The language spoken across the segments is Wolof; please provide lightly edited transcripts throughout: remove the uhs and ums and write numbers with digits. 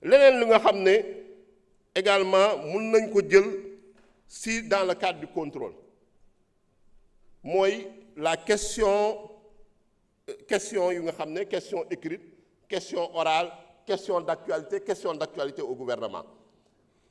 leneen li nga xam ne également mun nañ ko jël si dans le cadre du contrôle mooy la question yu nga xam ne question écrite question orale question d'actualité au gouvernement.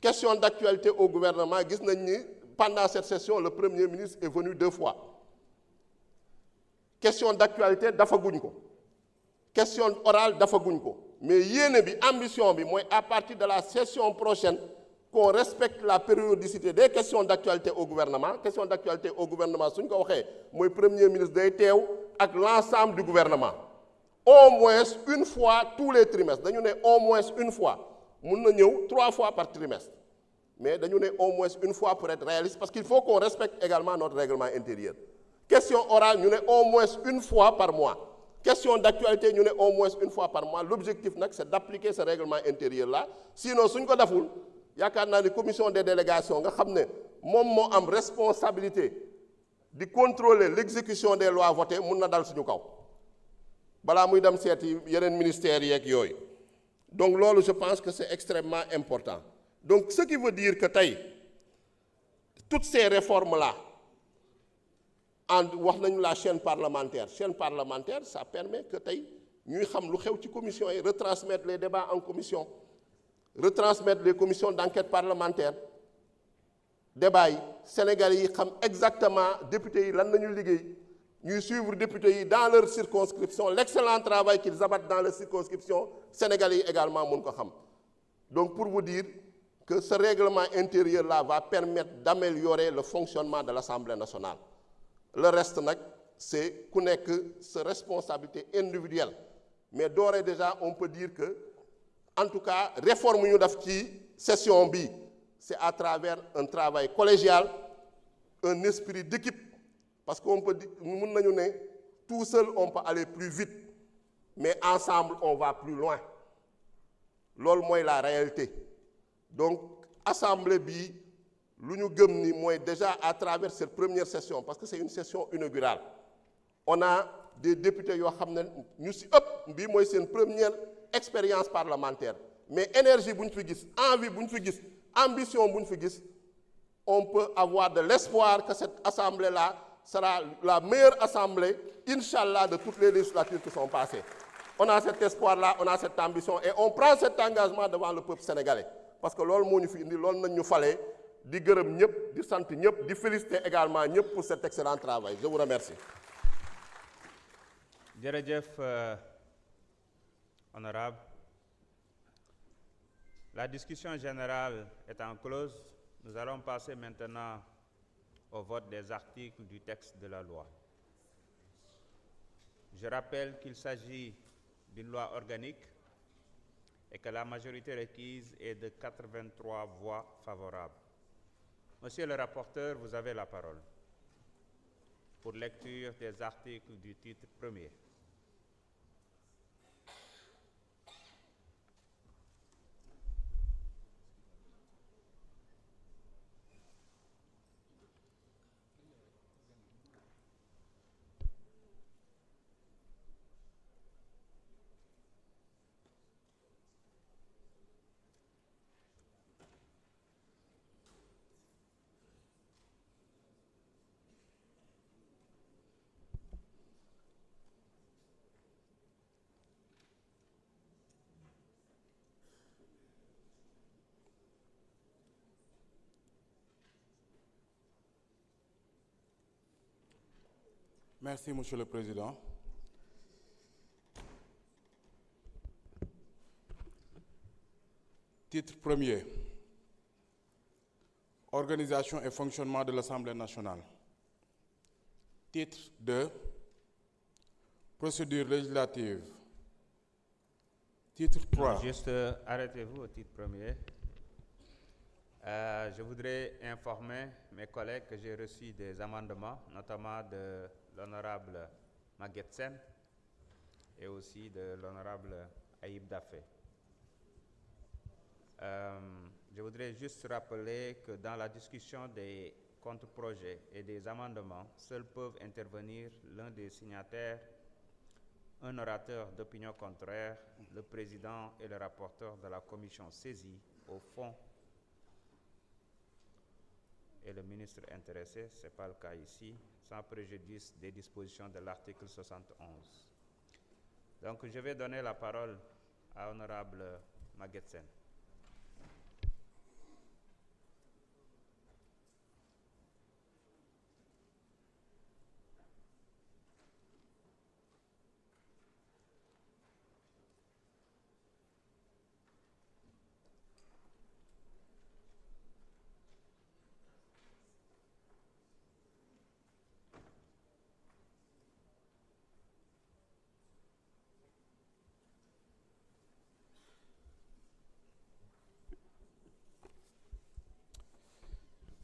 Question d'actualité au gouvernement gis nañ ni pendant cette session le Premier ministre est venu 2 fois. Question d'actualité dafa guñ ko question orale dafa guñ ko mais yéene bi ambition bi mooy à partir de la session prochaine qu'on respecte la périodicité des questions d'actualité au gouvernement. Question d'actualité au gouvernement suñ ko waxee mooy Premier ministre day teew ak l'ensemble du gouvernement au moins une fois tous les trimestres. Dañu ne au moins une fois mun na ñëw 3 fois par trimestre mais dañu ne au moins une fois pour être réaliste parce qu'il faut qu'on respecte également notre règlement intérieur. Question orale ñu ne au moins une fois par mois. Question d'actualité ñu ne au moins une fois par mois. L'objectif nag c'est d'appliquer ce règlement intérieur là sinon suñ ko deful yaakaar naa ni commission des délégations nga xam ne moom moo am responsabilité di contrôler l'exécution des lois votées mun na dal suñu kaw balaa muy dem seeti yeneen ministères yeeg yooyu. Donc loolu je pense que c'est extrêmement important. Donc ce qui veut dire que tey toutes ces réformes là wax nañu la chaîne parlementaire ça permet que tey ñuy xam lu xew ci commission yi retransmettre les débats en commission retransmettre les commissions d'enquête parlementaire débats yi Sénégalais yi xam exactement députés yi lan nañu liggéey ñuy suivre députés yi dans leur circonscription l'excellent travail qu'ils abattent dans leur circonscription Sénégalais yi également mun ko xam. Donc pour vous dire que ce règlement intérieur là va permettre d'améliorer le fonctionnement de l'Assemblée nationale. Le reste nag c'est ku nekk sa responsabilité individuelle mais d'ores et déjà on peut dire que en tout cas réforme ñu def ci session bi c'est à travers un travail collégial un esprit d'équipe parce qu'on peut dire mun nañu ne tout seul on peut aller plus vite mais ensemble on va plus loin loolu mooy la réalité. Donc assemblée bi lu ñu gëm ni mooy déjà à travers cette première session parce que c'est une session inaugurale on a des députés yoo xam ne ñu ci ëpp bii mooy seen première expérience parlementaire mais énergie bu ñu fi gis envie bu ñu fi gis ambition bu ñu fi gis on peut avoir de l'espoir que cette assemblée-là sera la meilleure assemblée inchallah de toutes les législatures qui sont passées. On a cet espoir-là, on a cette ambition et on prend cet engagement devant le peuple sénégalais parce que loolu moo ñu fi indi loolu nañ ñu falee di gërëm ñëpp di sant ñëpp di féliciter également ñëpp pour cet excellent travail. Je vous remercie. Jërëjëf honorable. La discussion générale étant close, nous allons passer maintenant au vote des articles du texte de la loi. Je rappelle qu'il s'agit d'une loi organique et que la majorité requise est de 83 voix favorables. Monsieur le rapporteur, vous avez la parole pour lecture des articles du titre premier. Merci, Monsieur le Président. Titre premier. Organisation et fonctionnement de l'Assemblée nationale. Titre 2. Procédure législative. Titre 3. Juste arrêtez-vous au titre premier. Je voudrais informer mes collègues que j'ai reçu des amendements, notamment de l'honorable Maguette Sène et aussi de l'honorable Ayib Daffé. Je voudrais juste rappeler que dans la discussion des contre-projets et des amendements, seuls peuvent intervenir l'un des signataires, un orateur d'opinion contraire, le président et le rapporteur de la commission saisie au fond et le ministre intéressé, ce n'est pas le cas ici, sans préjudice des dispositions de l'article 71. Donc je vais donner la parole à Honorable Maguette Sène.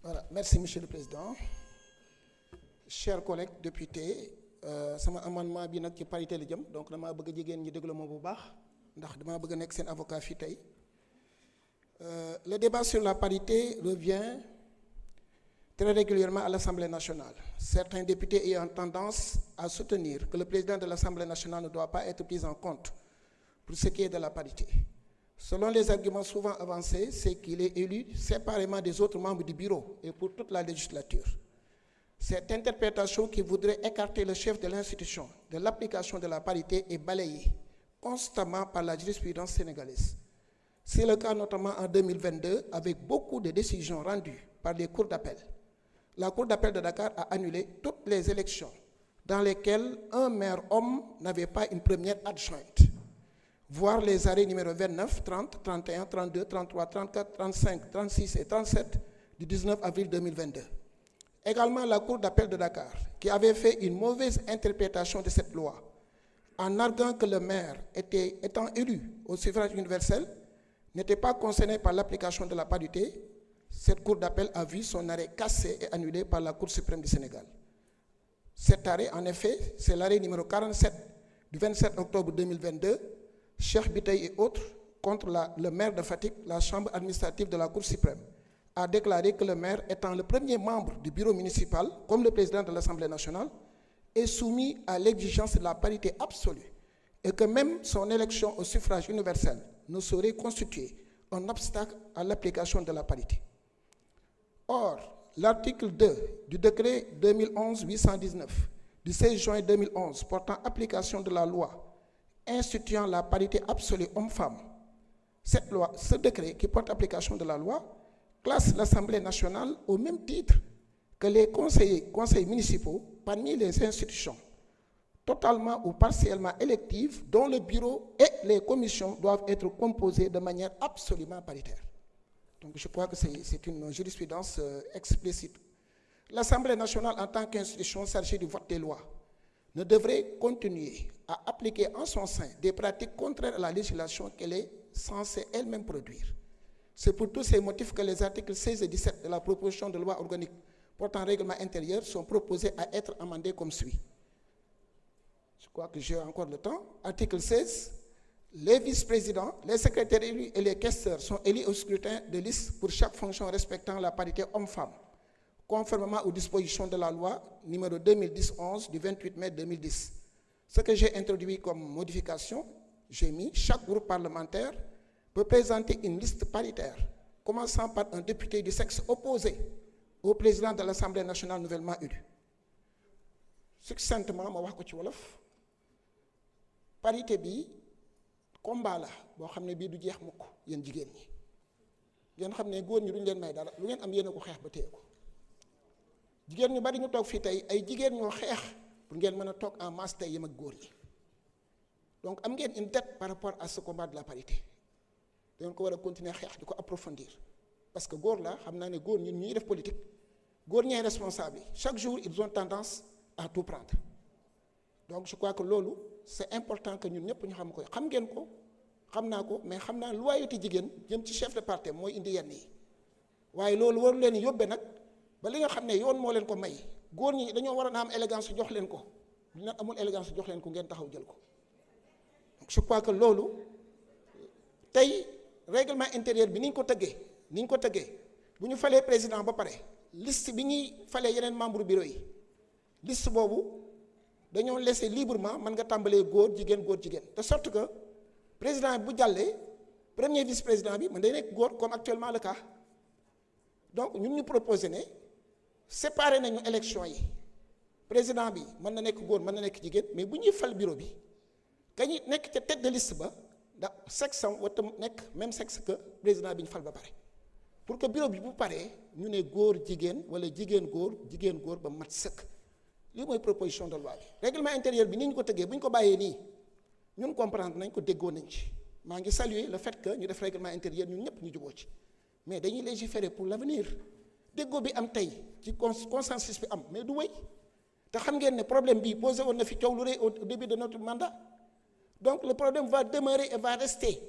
Voilà, merci Monsieur le Président. Chers collègues députés, sama amendement bi nag ci parité la jëm donc damaa bëgg jigéen ñi déglu ma bu baax ndax damaa bëgg a nekk seen avocat fii tey. Le débat sur la parité revient très régulièrement à l'Assemblée nationale. Certains députés ayant tendance à soutenir que le président de l'Assemblée nationale ne doit pas être pris en compte pour ce qui est de la parité. Selon les arguments souvent avancés, c'est qu'il est élu séparément des autres membres du bureau et pour toute la législature. Cette interprétation qui voudrait écarter le chef de l'institution de l'application de la parité est balayée constamment par la jurisprudence sénégalaise. C'est le cas notamment en 2022 avec beaucoup de décisions rendues par les cours d'appel. La Cour d'appel de Dakar a annulé toutes les élections dans lesquelles un maire homme n'avait pas une première adjointe. Voir les arrêts numéro 29, 30, 31, 32, 33, 34, 35, 36 et 37 du 19 avril 2022. Également la Cour d'appel de Dakar, qui avait fait une mauvaise interprétation de cette loi, en arguant que le maire étant élu au suffrage universel, n'était pas concerné par l'application de la parité. Cette Cour d'appel a vu son arrêt cassé et annulé par la Cour suprême du Sénégal. Cet arrêt, en effet, c'est l'arrêt numéro 47 du 27 octobre 2022, Cheikh Biteye et autres, contre le maire de Fatick, la chambre administrative de la Cour suprême, a déclaré que le maire, étant le premier membre du bureau municipal, comme le président de l'Assemblée nationale, est soumis à l'exigence de la parité absolue et que même son élection au suffrage universel ne saurait constituer un obstacle à l'application de la parité. Or, l'article 2 du décret 2011-819 du 16 juin 2011 portant application de la loi instituant la parité absolue homme-femme, ce décret qui porte application de la loi classe l'Assemblée nationale au même titre que les conseils municipaux parmi les institutions totalement ou partiellement électives dont le bureau et les commissions doivent être composés de manière absolument paritaire. Donc je crois que c'est une jurisprudence explicite. L'Assemblée nationale en tant qu'institution chargée du vote des lois ne devrait continuer à appliquer en son sein des pratiques contraires à la législation qu'elle est censée elle-même produire. C'est pour tous ces motifs que les articles 16 et 17 de la proposition de loi organique portant règlement intérieur sont proposés à être amendés comme suit. Je crois que j'ai encore le temps. Article 16. Les vice-présidents, les secrétaires élus et les questeurs sont élus au scrutin de liste pour chaque fonction respectant la parité homme-femme, conformément aux dispositions de la loi numéro 2010-11 du 28 mai 2010. Ce que j'ai introduit comme modification, j'ai mis chaque groupe parlementaire peut présenter une liste paritaire, commençant par un député du sexe opposé au président de l'Assemblée nationale nouvellement élu. Succinctement, ma wax ko ci wolof, parité bi combat la boo xam ne bii du jeex mukk yéen jigéen ñi ngeen xam ne góor ñi duñ leen may dara lu ngeen am yéen a ko xeex ba téye ko jigéen ñu bari ñu toog fii tey ay jigéen ñoo xeex pour ngeen mën a toog en masse tey yem ak góor ñi donc am ngeen une dette par rapport à ce combat de la parité dañ ko war a continuer xeex di ko approfondir parce que góor la xam naa ne góor ñi ñuy def politique góor ñee responsable yi chaque jour ils ont tendance à tout prendre donc je crois que loolu c'est important que ñun ñëpp ñu xam ko xam ngeen ko xam naa ko mais xam naa loyauté jigéen jëm ci chef de parti mooy indi yenn yi waaye loolu waru leen yóbbe nag ba li nga xam ne yoon moo leen ko may góor ñi dañoo war a am élégance jox leen ko ñu ne amul élégance jox leen ko ngeen taxaw jël ko donc je crois que loolu tey règlement intérieur bi ni ñu ko tëggee bu ñu falee président ba pare liste bi ñuy falee yeneen membre bureau yi liste boobu dañoo laisser librement mën nga tàmbalee góor jigéen de sorte que président bu jàllee premier vice président bi mën day nekk góor comme actuellement le cas donc ñun ñu proposé ne séparer nañu élection yi président bi mën na nekk góor mën na nekk jigéen mais bu ñuy fal bureau bi ka ñu nekk ca tête de liste ba ndax sexe am wata nekk même sexe que président bi ñu fal ba pare pour que bureau bi bu paree ñu ne góor jigéen wala jigéen góor ba mat sëkk lii mooy proposition de loi bi règlement intérieur bi ni ñu ko tëggee bu ñu ko bàyyee nii ñun comprendre nañ ko déggoo nañ ci maa ngi saluer le fait que ñu def règlement intérieur ñun ñëpp ñu juboo ci mais dañuy légiférer pour l'avenir déggoo bi am tey ci consensus bi am mais du wéy te xam ngeen ne problème bi posé woon na fi coow lu rëy au début de notre mandat donc le problème va demeurer et va rester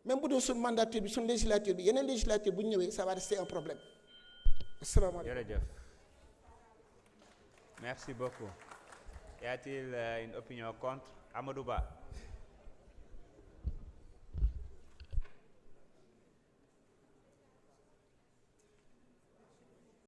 même bu dee suñ mandature bi suñ législature bi yeneen législature bu ñu ñëwee ça va rester un problème asalaamaaleykum. Jërëjëf. Merci beaucoup. Y a-t-il une opinion contre? Amadou Ba.